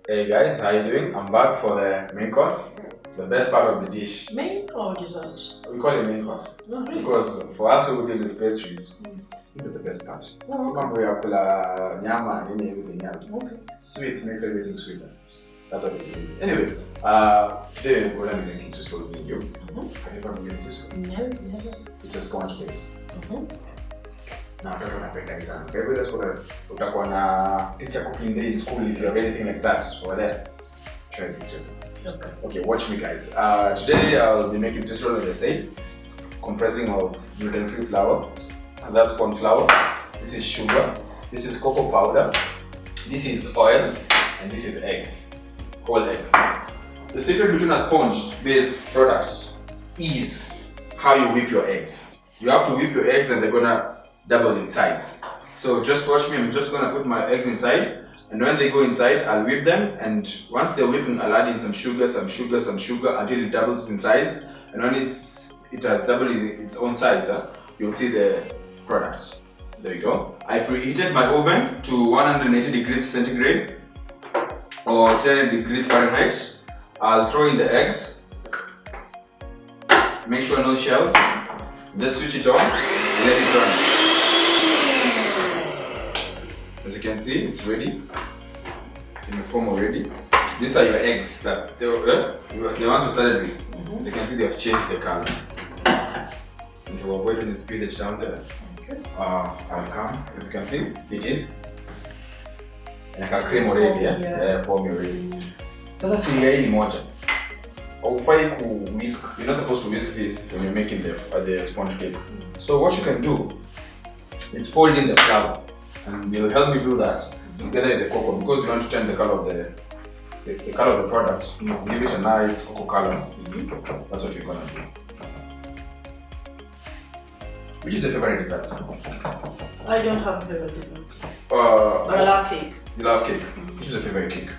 Hey guys, how you doing? I'm back for the main course, the best part of the dish. Main or dessert? We call it main course Really? because for us who deal with pastries, you get the best part. Remember, we are nyama and everything else. Okay. Sweet makes everything sweeter. That's what we do. Anyway, today we're going to be making sisal with you. Have you ever made sisal? No, never. It's a sponge base. Now, I don't know if guys are. Maybe that's what utakuwa na teacher cooking day in school if you have anything like that over there. Try this just. Okay, watch me guys. Today I'll be making sisal as I said. It's comprising of gluten-free flour. And that's corn flour. This is sugar. This is cocoa powder. This is oil. And this is eggs. Whole eggs. The secret between a sponge-based product is how you whip your eggs. You have to whip your eggs and they're gonna double in size. So just watch me, I'm just gonna put my eggs inside, and when they go inside, I'll whip them, and once they're whipping, I'll add in some sugar until it doubles in size. And when it has doubled its own size, you'll see the product. There you go. I preheated my oven to 180 degrees centigrade or 300 degrees Fahrenheit. I'll throw in the eggs. Make sure no shells. Just switch it on and let it run. As you can see, it's ready. In the form already. These are your eggs that the ones we started with. As you can see, they have changed the color. And to avoid any spillage down there, I'll come. As you can see, it is. And I can cream already, form already. Sasa singei moja. Haufai ku whisk. You're not supposed to whisk this when you're making the sponge cake. So what you can do is fold in the flour, and you'll help me do that together with the cocoa because we want to change the color of the color of the product. Give it a nice cocoa color. That's what we're gonna do. Which is your favorite dessert? I don't have a favorite dessert. But I love cake. You love cake. Which is your favorite cake?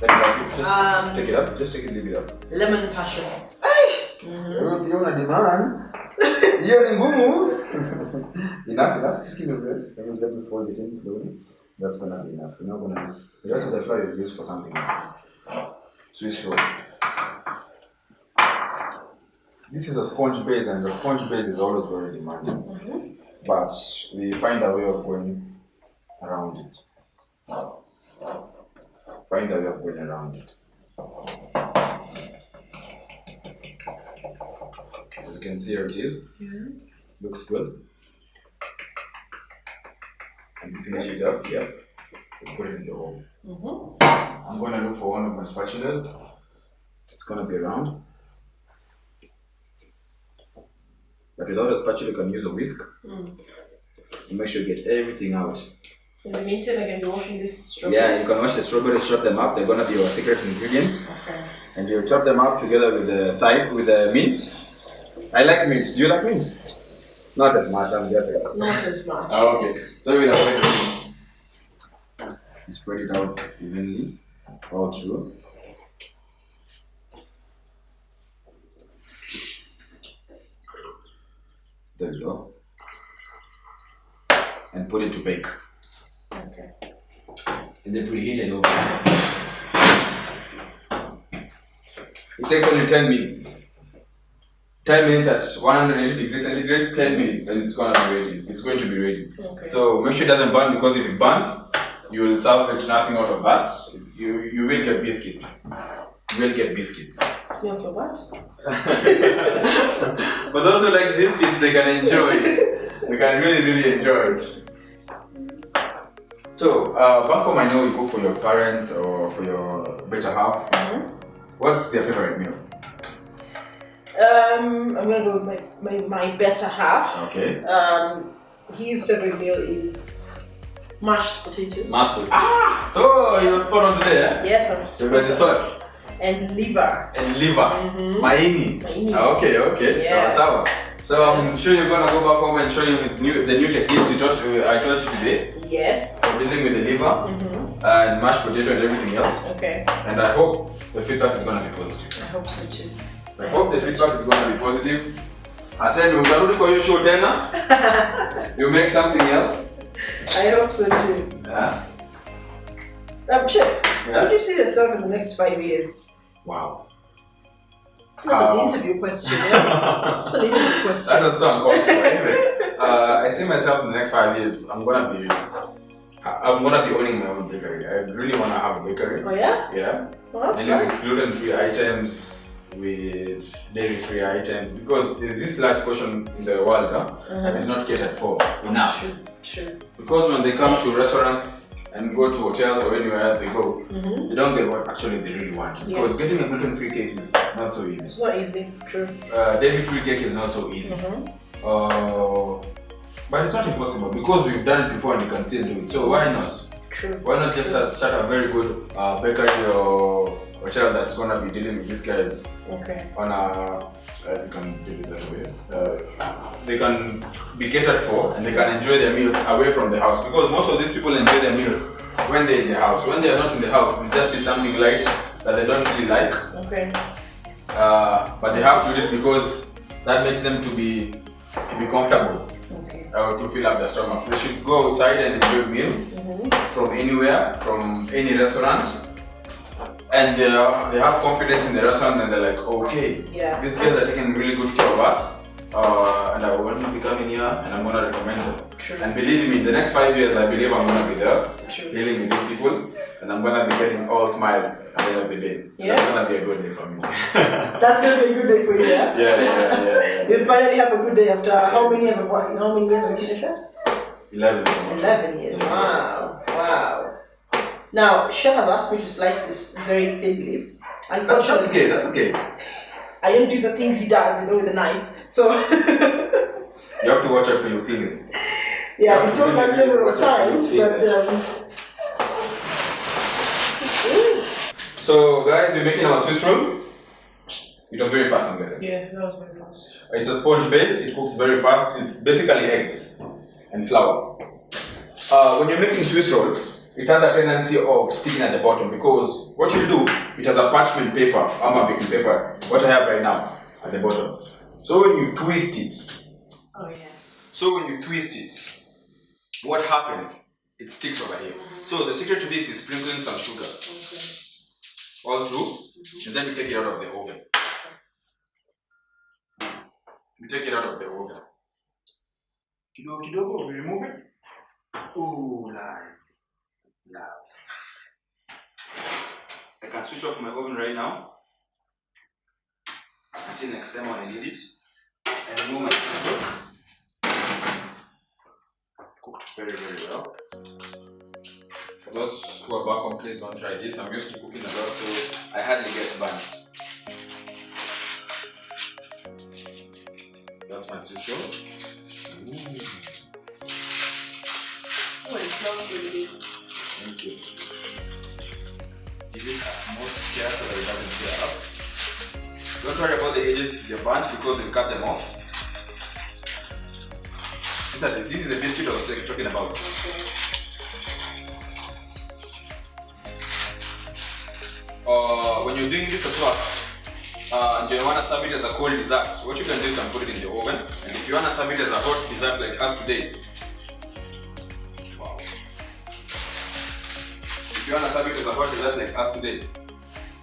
Just take it up. Just take it, leave it up. Lemon passion. You're on a demand. You're ngumu. Enough. Just give me a bit. Let me fold it in slowly. That's gonna be enough. We're not gonna use the rest of the flour you use for something else. Swiss roll. This is a sponge base, and the sponge base is always very demanding. But we find a way of going around it. As you can see, here it is. Looks good. And you finish it up, you put it in the oven. I'm going to look for one of my spatulas. It's going to be around. But without a spatula, you can use a whisk. To make sure you get everything out. In the meantime, I can be washing these strawberries. Yeah, you can wash the strawberries, chop them up. They're going to be your secret ingredients. Okay. And you chop them up together with the mince. I like mince. Do you like mince? Not as much, I'm guessing. Not as much. Okay. So we'll avoid the mince. You spread it out evenly all through. There you go. And put it to bake. Okay. And then preheat it over. It takes only 10 minutes. 10 minutes at 180 degrees centigrade, 10 minutes, and it's going to be ready. It's going to be ready. Okay. So make sure it doesn't burn, because if it burns, you will salvage nothing out of that. You will get biscuits. You will get biscuits. It's not so bad. For those who like biscuits, they can enjoy it. They can really enjoy it. So, back home, I know you cook for your parents or for your better half. What's their favorite meal? I'm gonna go with my better half. Okay. His favorite meal is mashed potatoes. Mashed potatoes. So you were spot on today, eh? Yes, I'm so there's the sauce. And liver. Maini. Okay. Yeah. So I'm sure you're gonna go back home and show him the new techniques I taught you today. Yes. For dealing with the liver and mashed potato and everything else. Okay. And I hope the feedback is gonna be positive. I hope so too. I hope the feedback is going to be positive. I said, utarudi kwa hiyo show tena. You make something else. I hope so too. Yeah. Chef, How do you see yourself in the next 5 years? Wow. That's an interview question, yeah? That's an interview question. That was so uncomfortable. Anyway, I see myself in the next 5 years. I'm gonna be owning my own bakery. I really wanna have a bakery. Oh yeah? Yeah. Well, that's Dealing nice. with gluten-free items, with dairy-free items, because there's this large portion in the world that is not catered for enough. True. Because when they come to restaurants and go to hotels or anywhere they go, they don't get what actually they really want. Because getting a gluten-free cake is not so easy. It's not easy. True. Dairy-free cake is not so easy. But it's not impossible because we've done it before and you can still do it. So why not? True. Why not just start a very good bakery or hotel that's gonna be dealing with these guys on a you can do it that way. They can be catered for and they can enjoy their meals away from the house, because most of these people enjoy their meals when they're in the house. When they are not in the house, they just eat something light that they don't really like. But they have to do it because that makes them to be comfortable. To fill up their stomachs. They should go outside and enjoy meals from anywhere, from any restaurant, and they have confidence in the restaurant and they're like, okay, these guys are taking really good care of us, and I want to be coming here and I'm going to recommend them. And believe me, in the next 5 years, I believe I'm going to be there dealing with these people, and I'm going to be getting all smiles at the end of the day. That's going to be a good day for me. That's going to be a good day for you, yeah? Yeah. You finally have a good day after how many years of working? How many years of education? 11. 11 years. Wow. Now, Chef has asked me to slice this very thinly. Unfortunately, that's okay. I don't do the things he does, with a knife. So you have to watch out for your fingers. Yeah, I've been told that several times, but So guys, we're making our Swiss roll. It was very fast, I'm guessing. Yeah, that was very fast. It's a sponge base, it cooks very fast. It's basically eggs and flour. When you're making Swiss roll, it has a tendency of sticking at the bottom, because what you do, it has a parchment paper, a baking paper, what I have right now at the bottom. So when you twist it, what happens? It sticks over here. So the secret to this is sprinkling some sugar all through, and then we take it out of the oven. Kidogo, we remove it. Ooh, now. I can switch off my oven right now. Until next time when I need it. I remove my potatoes. Cooked very, very well. For those who are back home, please don't try this. I'm used to cooking a lot, so I hardly get burnt. That's my Swiss roll. Oh, it smells really good. Thank you. Give it most care so that it doesn't tear up. Don't worry about the edges if they're burnt, because we'll cut them off. This is the biscuit I was talking about. When you're doing this as well, and you want to serve it as a cold dessert, what you can do is you can put it in the oven. And if you want to serve it as a hot dessert like us today,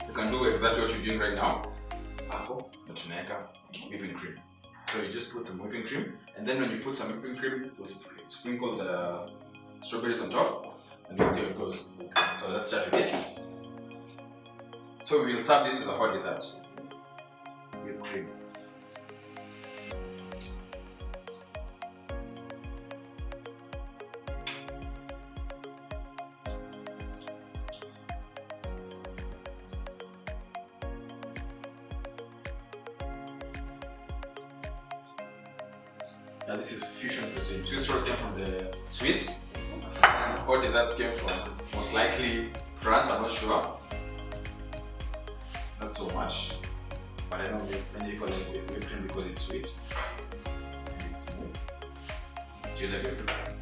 you can do exactly what you're doing right now. Whipping cream. So you just put some whipping cream, and then when you put some whipping cream, we'll sprinkle the strawberries on top, and we'll see how it goes. So let's start with this. So we will serve this as a hot dessert. Whipped cream. Now this is fusion cuisine. Swiss roll came from the Swiss. Hot desserts came from most likely France, I'm not sure. Not so much. But I know many people like whipped cream because it's sweet and it's smooth. Do you like whipped cream?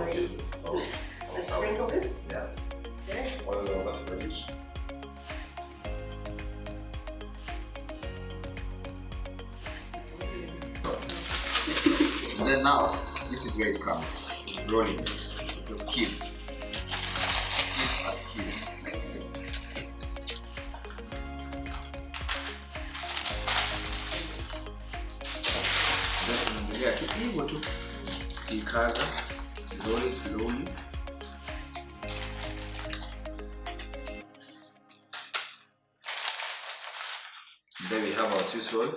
Okay. Let's sprinkle this? Yes. Okay. All of us for each. And then now, this is where it comes. Rolling it. It's a skill. It's a Kaza. Slowly. Then we have our Swiss roll.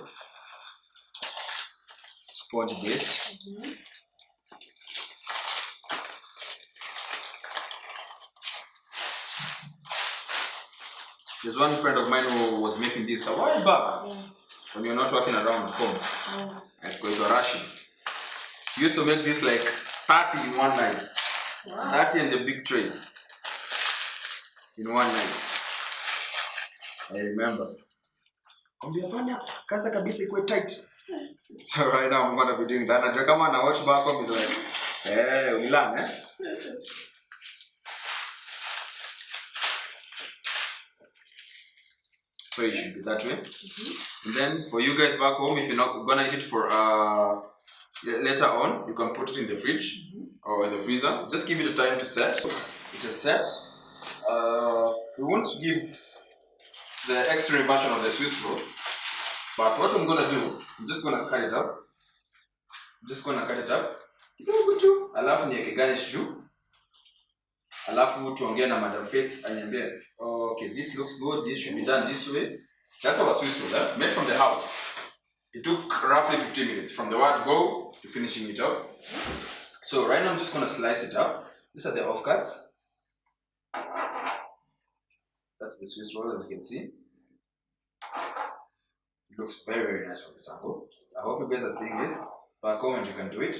Sponge based. There's one friend of mine who was making this a while back when you're not working around home. At Rashi. He used to make this like 30 in one night. Wow. 30 in the big trays in one night. I remember. Kaza kabisa ikuwe tight. So right now I'm gonna be doing that. And come on, I watch back home is like, we learn, So it should be that way. And then for you guys back home, if you're not gonna eat it for later on, you can put it in the fridge or in the freezer. Just give it a time to set. It is set. We won't give the extra version of the Swiss roll, but what I'm gonna do, I'm just gonna cut it up. Alafu niweke garnish juu. Alafu tuongea na Madam Faith aniambie, okay, this looks good, this should be done this way. That's our Swiss roll, made from the house. It took roughly 15 minutes from the word go to finishing it up. So right now I'm just gonna slice it up. These are the offcuts. That's the Swiss roll, as you can see. It looks very, very nice from this angle. I hope you guys are seeing this. Back home and you can do it.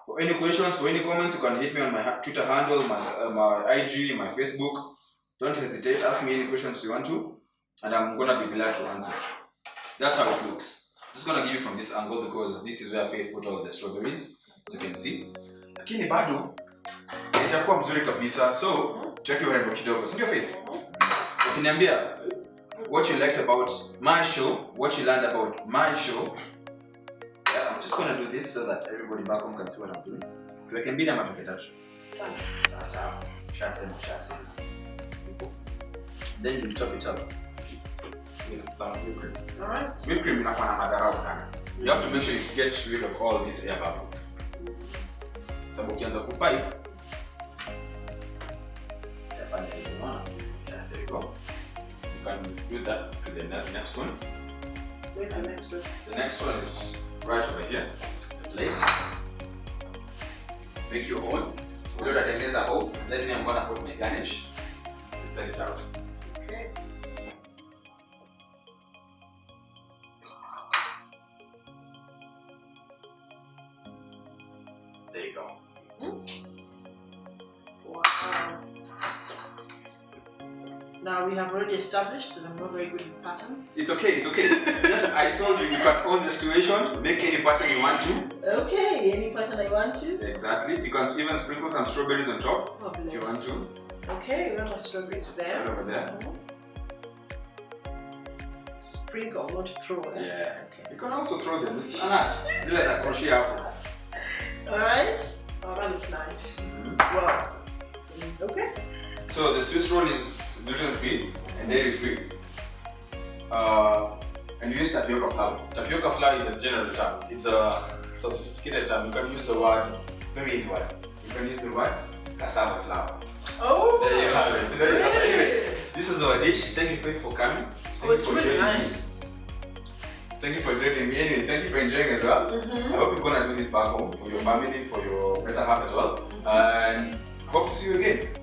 For any questions, for any comments, you can hit me on my Twitter handle, my IG, my Facebook. Don't hesitate, ask me any questions you want to, and I'm gonna be glad to answer. That's how it looks. I'm just gonna give you from this angle because this is where Faith put all the strawberries, as you can see. Lakini bado itakuwa mzuri kabisa. So tuweke urembo kidogo, si ndio Faith? Ukiniambia what you liked about my show, what you learned about my show. Yeah, I'm just gonna do this so that everybody back home can see what I'm doing. Tuweke mbili ama tuweke tatu? Sawa. Shasema. Then you top it up with some whipped cream. Alright. Whipped cream inakuwa na madharau sana. You have to make sure you get rid of all these air bubbles. Sababu ukianza kupipe. There you go. You can do that to the next one. Where's the next one? The next one is right over here. The plate. Make your own. We'll tengeneza hole. Then I'm gonna put my garnish and set it out. Okay. There you go. Wow. Now we have already established that I'm not very good with patterns. It's okay. Just I told you can own the situation, make any pattern you want to. Okay, any pattern I want to. Exactly. You can even sprinkle some strawberries on top if you want to. Okay, we have our strawberries there. Right over there. Sprinkle, not throw. Yeah. Okay. You can also throw them. It's an art. It's like a crochet apple. Alright. Oh, that looks nice. Wow. Okay. So the Swiss roll is gluten-free and dairy-free. And you use tapioca flour. Tapioca flour is a general term. It's a sophisticated term. You can use the word, very easy word. You can use the word cassava flour. Oh! There you have it. Anyway, this is our dish. Thank you Faith for coming. It's really nice. Thank you for joining me. Anyway, thank you for enjoying as well. I hope you're gonna do this back home for your family, for your better half as well. And hope to see you again.